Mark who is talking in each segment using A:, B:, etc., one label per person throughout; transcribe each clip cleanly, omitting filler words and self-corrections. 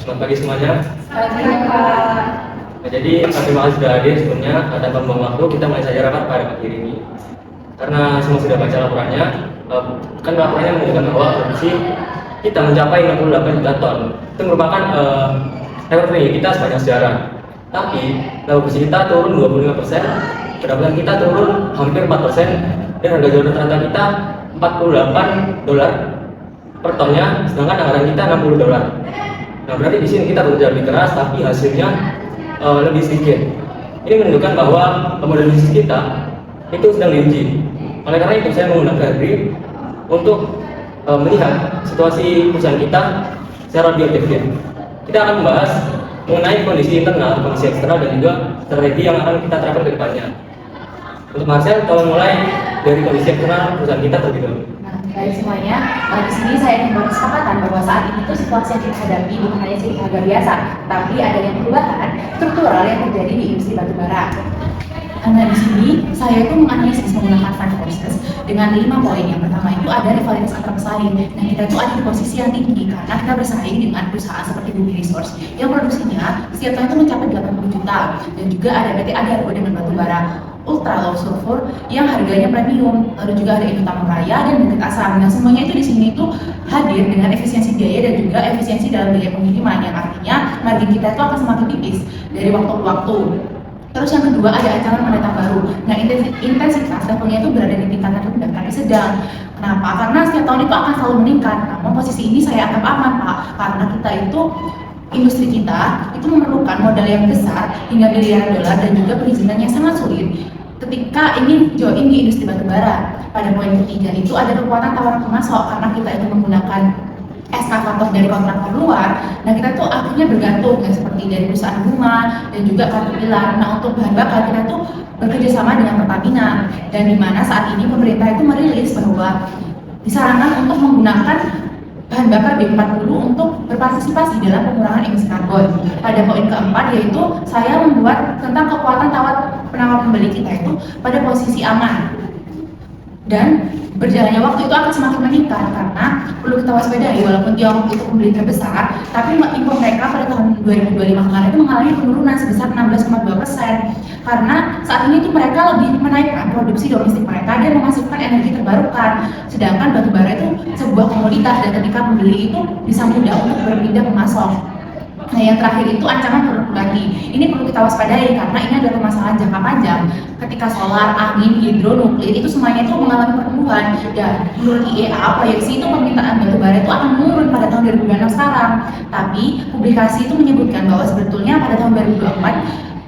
A: Selamat pagi semuanya.
B: Selamat pagi, Pak.
A: Nah, jadi terima kasih sudah hadir sebelumnya. Tanpa membuang waktu, kita mulai saja rapat pada pagi ini. Karena semua sudah baca laporannya, kan laporannya menunjukkan bahwa produksi kita mencapai 68 juta ton. Itu merupakan rekor tertinggi kita sepanjang sejarah. Tapi produksi kita turun 25%, pendapatan kita turun hampir 4%, dan harga jual rata-rata kita $48 per tonnya, sedangkan anggaran kita $60. Nah, berarti di sini kita bekerja lebih keras, tapi hasilnya lebih sedikit. Ini menunjukkan bahwa model bisnis kita itu sedang diuji. Oleh karena itu, saya menggunakan brief untuk melihat situasi perusahaan kita secara lebih objektif. Kita akan membahas mengenai kondisi internal, kondisi eksternal, dan juga strategi yang akan kita terapkan ke depannya. Untuk Marcel, tolong mulai dari kondisi eksternal perusahaan kita terlebih dahulu.
B: Baik semuanya, di sini saya ingin berkesempatan bahwa saat ini tuh situasi yang kita hadapi bukan hanya sih harga biasa, tapi ada yang perubahan struktural yang terjadi di industri batubara. Karena di sini saya itu menganalisis menggunakan 5 forces dengan 5 poin. Yang pertama itu ada rivalitas antar pesaing. Nah, kita itu ada di posisi yang tinggi karena kita bersaing dengan perusahaan seperti Bumi Resource yang produksinya setiap tahun itu mencapai 80 juta, dan juga ada PT Adarko dengan batubara ultra low sulfur yang harganya premium, lalu juga ada Indotamu Raya dan Bukit Asam. Nah, semuanya itu di sini itu hadir dengan efisiensi biaya dan juga efisiensi dalam biaya pengiriman, yang artinya margin kita itu akan semakin tipis dari waktu ke waktu. Terus yang kedua ada ancaman pendatang baru. Nah, intensitas levelnya itu berada di tingkat rendah tapi sedang. Kenapa? Karena setiap tahun itu akan selalu meningkat. Namun posisi ini saya anggap aman, Pak, karena kita itu industri kita itu memerlukan modal yang besar hingga miliaran dolar dan juga perizinan yang sangat sulit ketika ingin join di industri batubara. Pada poin ketiga itu ada kekuatan tawar pemasok karena kita itu menggunakan eskavator dari kontraktor luar. Nah, kita tuh akhirnya bergantung ya, seperti dari perusahaan rumah dan juga Caterpillar. Nah, untuk bahan bakar kita tuh bekerja sama dengan Pertamina, dan di mana saat ini pemerintah itu merilis bahwa disarankan untuk menggunakan bahan bakar B40 untuk berpartisipasi dalam pengurangan emisi karbon. Pada poin keempat yaitu saya membuat tentang kekuatan penawar pembeli kita itu pada posisi aman, dan berjalannya waktu itu akan semakin meningkat karena perlu kita waspadai walaupun Tiongkok itu pembeli terbesar, tapi impor mereka pada tahun 2025 kemarin itu mengalami penurunan sebesar 16,2%, karena saat ini itu mereka lebih menaikkan produksi domestik mereka dan menghasilkan energi terbarukan, sedangkan batubara itu sebuah komoditas dan ketika pembeli itu bisa mudah untuk berpindah memasok. Nah, yang terakhir itu ancaman produk lagi. Ini perlu kita waspadai karena ini adalah permasalahan jangka panjang. Ketika solar, angin, hidro, nuklir itu semuanya itu mengalami pertumbuhan, dan menurut IEA proyeksi itu permintaan batubara itu akan menurun pada tahun 2026 sekarang. Tapi publikasi itu menyebutkan bahwa sebetulnya pada tahun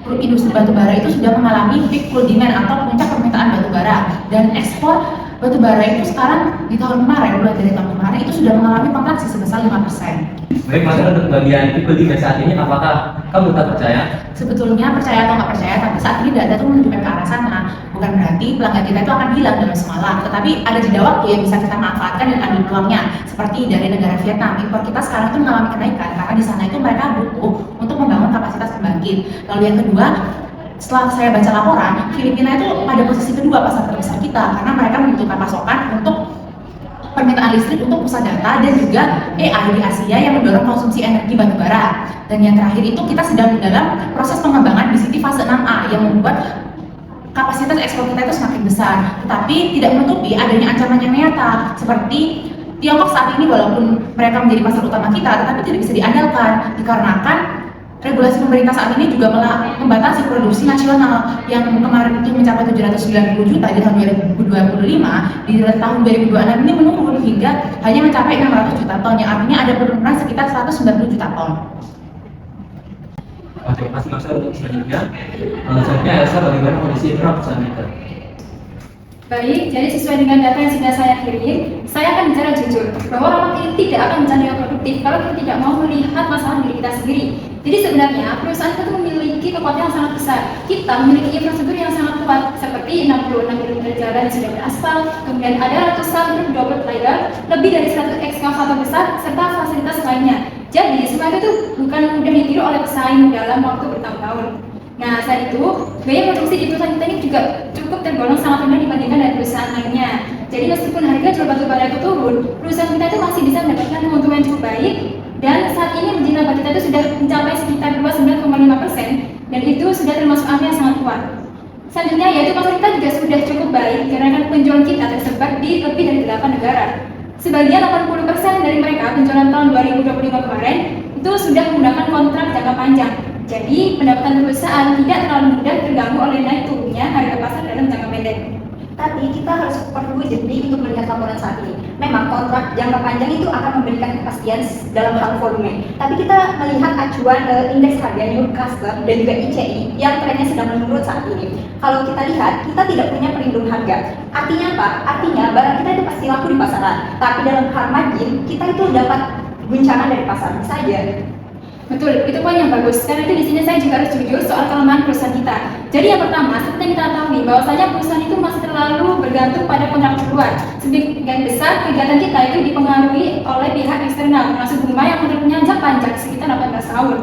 B: 2024 industri batubara itu sudah mengalami peak full demand atau puncak permintaan batubara, dan ekspor batubara itu sekarang di tahun kemarin, mulai dari tahun kemarin itu sudah mengalami kontraksi sebesar 5%.
A: Baik, Marcel, untuk bagian people demand saat ini, apakah kamu tak percaya?
B: Sebetulnya percaya atau nggak percaya, tapi saat ini data itu menunjukkan ke arah sana. Bukan berarti pelanggan kita itu akan hilang dalam semalam, tetapi ada jeda waktu yang bisa kita manfaatkan dan ambil peluangnya. Seperti dari negara Vietnam, impor kita sekarang itu mengalami kenaikan karena di sana itu mereka butuh untuk membangun kapasitas pembangkit. Lalu yang kedua, setelah saya baca laporan, Filipina itu pada posisi kedua pasar terbesar kita karena mereka membutuhkan pasokan untuk permintaan listrik untuk pusat data dan juga AI di Asia yang mendorong konsumsi energi batubara. Dan yang terakhir itu kita sedang dalam proses pengembangan BCT fase 6A yang membuat kapasitas ekspor kita itu semakin besar, tetapi tidak menutupi adanya ancaman yang nyata seperti Tiongkok saat ini walaupun mereka menjadi pasar utama kita, tetapi tidak bisa diandalkan dikarenakan regulasi pemerintah saat ini juga membatasi produksi nasional yang kemarin itu mencapai 790 juta di tahun 2025, di tahun 2026 ini menurun hingga hanya mencapai 600 juta ton, yang artinya ada penurunan sekitar 190 juta ton.
A: Terima kasih, Marcel, untuk selanjutnya. Selanjutnya, Elsa, bagaimana kondisi internal perusahaan kita?
C: Baik, jadi sesuai dengan data yang sudah saya kirim, saya akan bicara jujur bahwa rapat ini tidak akan menjadi yang produktif kalau kita tidak mau melihat masalah diri kita sendiri. Jadi sebenarnya perusahaan kita memiliki kekuatan yang sangat besar. Kita memiliki infrastruktur yang sangat kuat seperti 66 km jalan yang sudah beraspal, kemudian ada ratusan truk double glider, lebih dari 100 ekskavator besar serta fasilitas lainnya. Jadi semua itu bukan mudah ditiru oleh pesaing dalam waktu bertahun-tahun. Nah, saat itu biaya produksi di perusahaan kita ini juga cukup tergolong sangat rendah dibandingkan dengan perusahaan lainnya. Jadi meskipun harga jual batu bara itu turun, perusahaan kita itu masih bisa mendapatkan keuntungan yang cukup baik, dan saat ini margin laba kita itu sudah mencapai sekitar 29,5%, dan itu sudah termasuk angka yang sangat kuat. Selanjutnya yaitu pasar kita juga sudah cukup baik karena kan penjualan kita tersebar di lebih dari 8 negara. Sebagian 80% dari mereka penjualan tahun 2025 kemarin itu sudah menggunakan kontrak jangka panjang. Jadi pendapatan perusahaan tidak terlalu mudah terganggu oleh naik turunnya harga pasar dalam jangka pendek.
D: Tapi kita harus perlu jeli untuk melihat laporan saat ini. Memang kontrak jangka panjang itu akan memberikan kepastian dalam hal volume. Tapi kita melihat acuan indeks harga Newcastle dan juga ICI yang trennya sedang menurun saat ini. Kalau kita lihat, kita tidak punya pelindung harga. Artinya apa? Artinya barang kita itu pasti laku di pasaran. Tapi dalam hal margin, kita itu dapat guncangan dari pasar saja.
C: Betul, itu poin yang bagus. Karena itu di sini saya juga harus jujur soal kelemahan perusahaan kita. Jadi yang pertama, seperti yang kita ketahui bahwasanya perusahaan itu masih terlalu bergantung pada kontrak luar. Sebagian besar kegiatan kita itu dipengaruhi oleh pihak eksternal, termasuk bunga yang kontraknya jangka panjang sekitar 18 tahun.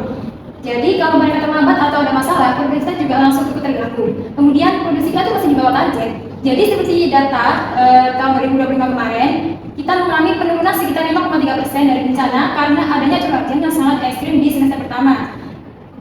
C: Jadi kalau mereka terlambat atau ada masalah, produksi kita juga langsung ikut terganggu. Kemudian produksi kita itu masih di bawah target. Jadi seperti data tahun 2025 kemarin, kita mengalami penurunan sekitar 5,3% dari bencana karena adanya curah hujan yang sangat ekstrim di semester pertama.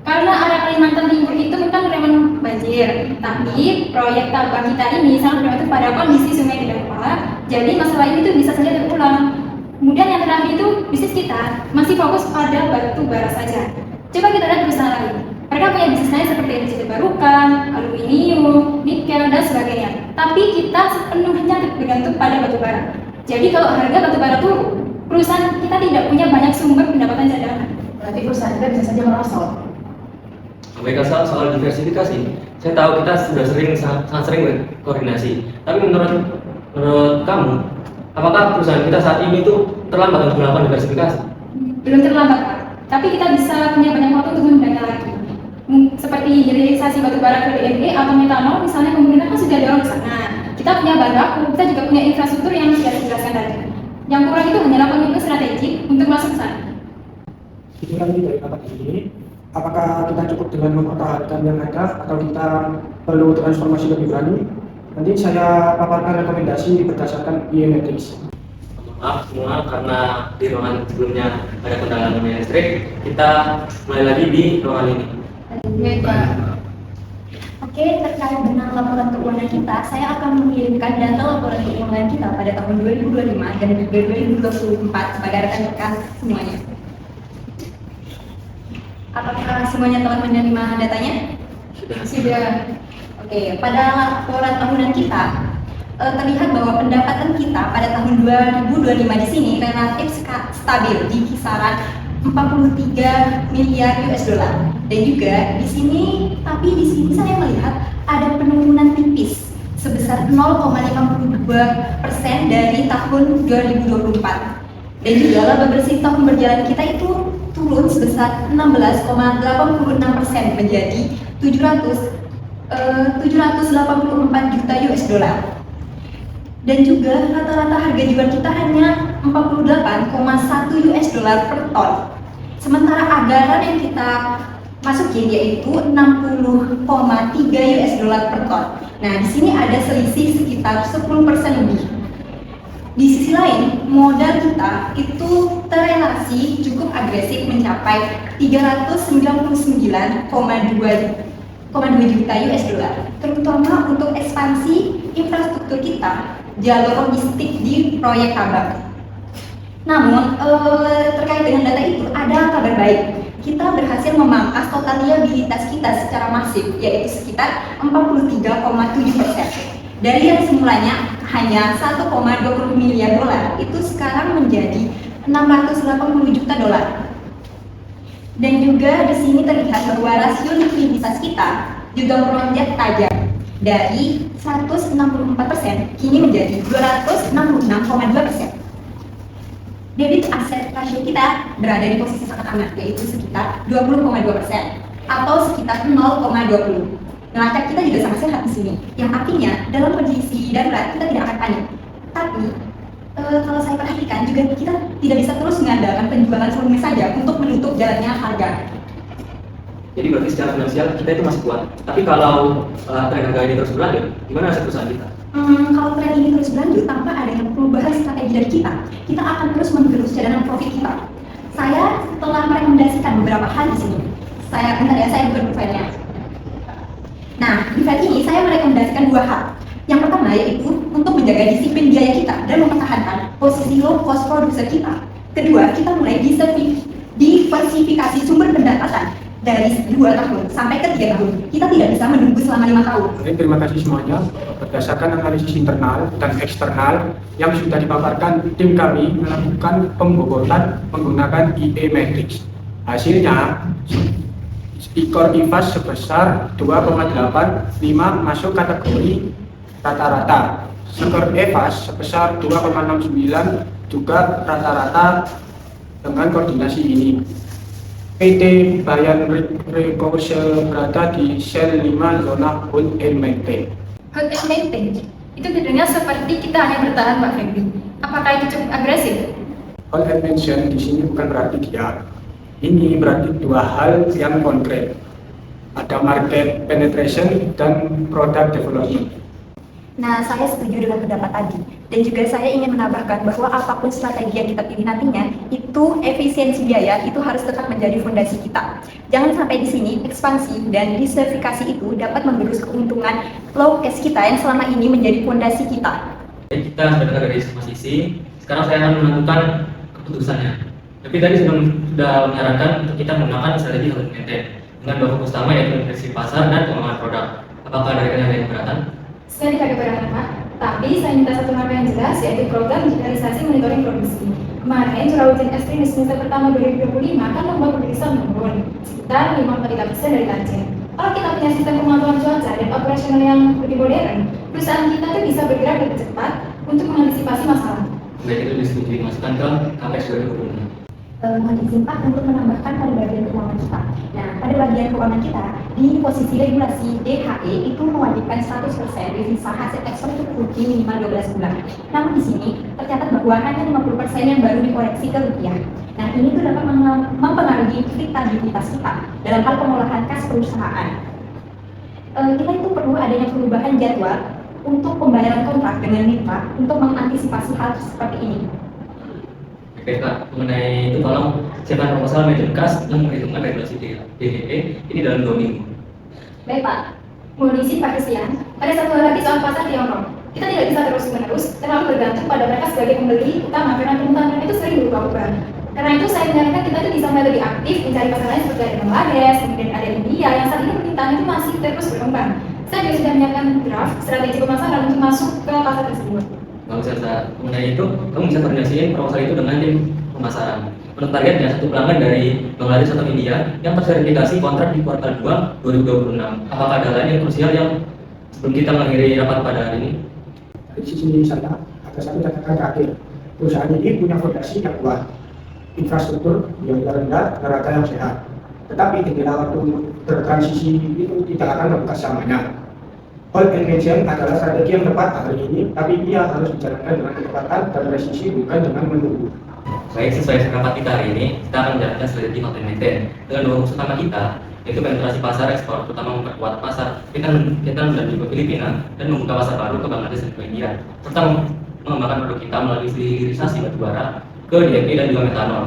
C: Karena area Kalimantan Timur itu memang rawan banjir, tapi proyek tambang kita ini sangat bergantung pada kondisi sungai di daerah. Jadi masalah ini tuh bisa saja terulang. Kemudian yang terakhir itu bisnis kita masih fokus pada batu bara saja. Coba kita lihat perusahaan lain. Mereka punya bisnis lain seperti energi terbarukan, aluminium, nikel, dan sebagainya. Tapi kita sepenuhnya bergantung pada batu bara. Jadi kalau harga batu bara turun, perusahaan kita tidak punya banyak sumber pendapatan cadangan.
B: Berarti perusahaan kita bisa saja merosot.
A: Baik, soal diversifikasi, saya tahu kita sudah sangat sering berkoordinasi. Tapi menurut kamu, apakah perusahaan kita saat ini itu terlambat untuk melakukan diversifikasi?
C: Belum terlambat, Pak. Tapi kita bisa punya banyak waktu untuk menunda lagi. Seperti hilirisasi batu bara ke DNG atau metanol, misalnya pemerintah kan sudah dorong ke sana. Kita punya bahan baku, kita juga punya infrastruktur yang sudah dijelaskan tadi. Yang kurang itu hanyalah komitmen strategik untuk masuk ke sana.
E: Itu lagi dari rapat ini, apakah kita cukup dengan mempertahankan yang ada atau kita perlu transformasi lebih berani? Nanti saya paparkan rekomendasi berdasarkan IMETRIX.
A: Maaf semua, karena di ruangan sebelumnya ada kendala namanya listrik, kita mulai lagi di ruangan ini.
C: Baik, Pak.
D: Oke, terkait dengan laporan keuangan kita, saya akan mengirimkan data laporan keuangan kita pada tahun 2025 dan juga 2024 kepada rekan-rekan semuanya. Apakah semuanya telah menerima datanya?
C: Sudah.
D: Oke, pada laporan tahunan kita terlihat bahwa pendapatan kita pada tahun 2025 di sini relatif stabil di kisaran 43 miliar US dollar. Dan juga di sini, tapi di sini saya melihat ada penurunan tipis sebesar 0,52% dari tahun 2024. Dan juga laba bersih tahun berjalan kita itu turun sebesar 16,86% menjadi 784 juta US dollar. Dan juga rata-rata harga jual kita hanya 48,1 US dollar per ton. Sementara anggaran yang kita masukin yaitu 60,3 US dollar per ton. Nah, di sini ada selisih sekitar 10% lebih. Di sisi lain, modal kita itu terrelasi cukup agresif mencapai 399,2 juta US dollar, terutama untuk ekspansi infrastruktur kita, jalur logistik di proyek tambang. Namun, terkait dengan data itu, ada kabar baik. Kita berhasil memangkas total liabilitas kita secara masif, yaitu sekitar 43,7%. Dari yang semulanya hanya 1,20 miliar dolar, itu sekarang menjadi 680 juta dolar. Dan juga di sini terlihat bahwa rasio likuiditas kita juga melonjak tajam dari 164% kini menjadi 266,2%. Debit aset rasio kita berada di posisi sangat aman, yaitu sekitar 20,2% atau sekitar 0,20. Neraca kita juga sangat sehat di sini, yang artinya dalam kondisi darurat kita tidak akan panik. Tapi kalau saya perhatikan juga kita tidak bisa terus mengandalkan penjualan volume saja untuk menutup jalannya harga.
A: Jadi berarti secara finansial kita itu masih kuat. Tapi kalau tren harga ini terus berlanjut, gimana nasib perusahaan kita?
D: Kalau tren ini terus berlanjut tanpa adanya perubahan strategi dari kita akan terus menggerus cadangan profit kita. Saya telah merekomendasikan beberapa hal di sini. Saya buka filenya. Nah, di file ini saya merekomendasikan dua hal. Yang pertama yaitu untuk menjaga disiplin biaya kita dan mempertahankan posisi low cost producer kita. Kedua, kita mulai diversifikasi sumber pendapatan dari 2 tahun sampai ke 3 tahun. Kita tidak bisa menunggu selama 5 tahun.
E: Oke, terima kasih semuanya. Berdasarkan analisis internal dan eksternal yang sudah dipaparkan, tim kami melakukan pembobotan menggunakan IE Matrix. Hasilnya, skor IFAS sebesar 2,85 masuk kategori rata-rata. Skor EFAS sebesar 2,69 juga rata-rata dengan koordinasi ini. PT Bayan Rekourse berada di sel 5 zona hold and maintain.
C: Hold and maintain, itu bedanya seperti kita hanya bertahan, Pak Febri. Apakah itu cukup agresif?
E: Hold and maintain di sini bukan berarti dia. Ini berarti dua hal yang konkret. Ada market penetration dan product development.
D: Nah, saya setuju dengan pendapat tadi. Dan juga saya ingin menambahkan bahwa apapun strategi yang kita pilih nantinya, itu efisiensi biaya itu harus tetap menjadi fondasi kita. Jangan sampai di sini ekspansi dan diversifikasi itu dapat menggerus keuntungan low cash kita yang selama ini menjadi fondasi kita.
A: Jadi kita sudah dengar dari semua sisi. Sekarang saya akan menentukan keputusannya. Tapi tadi sudah menyarankan untuk kita menggunakan strategi hold and maintain dengan dua fokus utama yaitu investasi pasar dan pengembangan produk. Apakah dari kalian ada yang keberatan?
C: Saya tidak keberatan, Pak. Tapi saya minta satu nama yang jelas, yaitu program digitalisasi monitoring produksi. Kemarin, curah hujan ekstrim di semester pertama 2025 kan membuat produksi menurun sekitar 5,3% dari target. Kalau kita punya sistem pemantauan cuaca dan operasional yang lebih modern, perusahaan kita tuh bisa bergerak lebih cepat untuk mengantisipasi masalah.
A: Baik, itu disetujui dimasukkan ke KPS 2026.
D: Mohon izin Pak untuk menambahkan pada bagian keuangan kita. Nah, pada bagian keuangan kita, di posisi regulasi DHE itu mewajibkan 100% devisa hasil ekspor itu rugi minimal 12 bulan. Namun di sini tercatat bahwa hanya 50% yang baru dikoreksi ke rupiah. Nah, ini tuh dapat mempengaruhi kredibilitas kita dalam hal pengolahan kas perusahaan. Kita itu perlu adanya perubahan jadwal untuk pembayaran kontrak dengan mitra untuk mengantisipasi hal seperti ini.
A: Oke Kak, mengenai itu tolong siapkan proposal manajemen kas dan memperhitungkan regulasi DHE ini dalam 2 minggu.
C: Baik, Pak. Mohon izin Pak Christian, ada satu hal lagi soal pasar Tiongkok. Kita tidak bisa terus-menerus terlalu bergantung pada mereka sebagai pembeli utama karena permintaan itu sering berubah-ubah. Karena itu saya menyarankan kita itu bisa mulai lebih aktif mencari pasar lain seperti ada Bangladesh, kemudian ada India yang saat ini permintaan itu masih terus berkembang. Saya juga sudah menyiapkan draft strategi pemasaran untuk masuk ke pasar tersebut.
A: Bagus ya, mengenai itu kamu bisa koordinasiin proposal itu dengan tim pemasaran. Menurut targetnya satu pelanggan dari Bangladesh atau India yang terverifikasi kontrak di kuartal 2 2026. Apakah ada lain yang krusial yang sebelum kita mengakhiri rapat pada hari ini?
E: Dari sisi saya, ada satu catatan terakhir. Perusahaan ini punya fondasi yang kuat, infrastruktur yang rendah, neraca yang sehat. Tetapi ketika waktu bertransisi itu tidak akan membuka selamanya. Hold and maintain adalah strategi yang tepat hari ini, tapi ia harus dijalankan dengan kecepatan dan presisi, bukan dengan menunggu.
A: Baik, sesuai rapat kita hari ini, kita akan menjalankan strategi hold and maintain dengan dua fokus utama kita, yaitu penetrasi pasar ekspor, terutama memperkuat pasar Vietnam dan juga Filipina, dan membuka pasar baru ke Bangladesh dan juga India, serta mengembangkan produk kita melalui hilirisasi batubara ke DME dan juga metanol.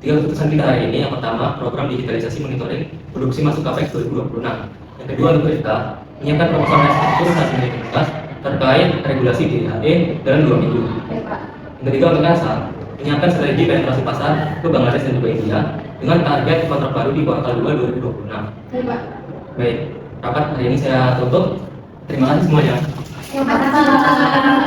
A: 3 keputusan kita hari ini, yang pertama, program digitalisasi monitoring produksi masuk KPX 2026. Yang kedua, untuk kita menyiapkan proposal restruktur hasil manajemen kas terkait regulasi DHE dalam 2 minggu. Yang ketiga, untuk NASA, menyiapkan strategi penetrasi pasar ke Bangladesh dan juga India dengan target kontrak baru di kuartal 2 2026.
C: Baik, Pak.
A: Baik, rapat hari ini saya tutup. Terima kasih semuanya.
C: Terima kasih, Pak.